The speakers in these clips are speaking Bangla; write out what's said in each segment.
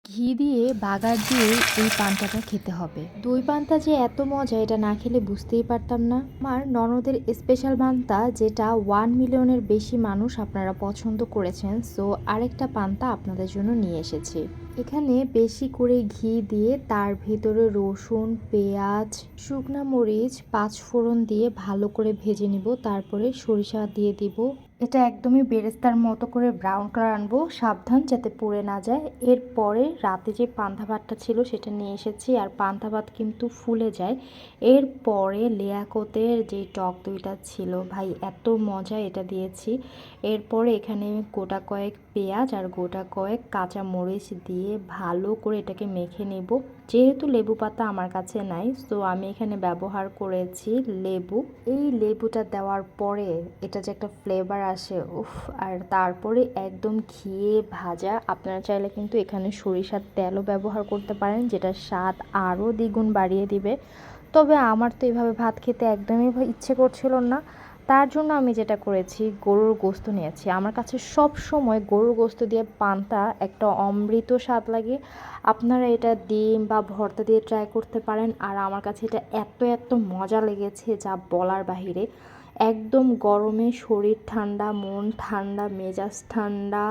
ঘি দিয়ে বাগার দিয়ে এই পান্তাটা খেতে হবে। দই পান্তা যে এত মজা এটা না খেলে বুঝতেই পারতাম না। আমার ননদের স্পেশাল পান্তা যেটা 1 মিলিয়নের বেশি মানুষ আপনারা পছন্দ করেছেন, সো আরেকটা পান্তা আপনাদের জন্য নিয়ে এসেছি। এখানে বেশি করে ঘি দিয়ে তার ভেতরে রসুন, পেঁয়াজ, শুকনা মরিচ, পাঁচফোড়ন দিয়ে ভালো করে ভেজে নিব। তারপরে সরিষা দিয়ে দিব। এটা একদমই বেরেস্তার মতো করে ব্রাউন কালার আনবো, সাবধান যাতে পুড়ে না যায়। এরপরে রাতে যে পান্তা ভাতটা ছিল সেটা নিয়ে এসেছি, আর পান্তা ভাত কিন্তু ফুলে যায়। এরপরে লিয়াকতের যে টক দইটা ছিল, ভাই এত মজা এটা দিয়েছি। এরপরে এখানে গোটা কয়েক পেঁয়াজ আর গোটা কয়েক কাঁচা মরিচ দিয়ে ভালো করে এটাকে মেখে নেব। যেহেতু লেবু পাতা আমার কাছে নাই, সো আমি এখানে ব্যবহার করেছি লেবু। এই লেবুটা দেওয়ার পরে এটা যে একটা ফ্লেভার আসে, উফ! আর তারপরে একদম ঘিয়ে ভাজা। আপনারা চাইলে কিন্তু এখানে সরিষার তেলও ব্যবহার করতে পারেন, যেটা স্বাদ আরও দ্বিগুণ বাড়িয়ে দিবে। তবে আমার তো এভাবে ভাত খেতে একদমই ইচ্ছে করছিল না। তার জন্য আমি যেটা করেছি, গরুর গোশত নিয়েছি। আমার কাছে সব সময় গরুর গোশত দিয়ে পান্তা একটা অমৃত স্বাদ লাগে। আপনারা এটা ডিম বা ভর্তা দিয়ে ট্রাই করতে পারেন। আর আমার কাছে এটা এত এত মজা লেগেছে যা বলার বাহিরে। একদম গরমে শরীর ঠান্ডা, মন ঠান্ডা, মেজাজ ঠান্ডা,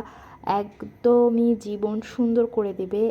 একদমই জীবন সুন্দর করে দিবে।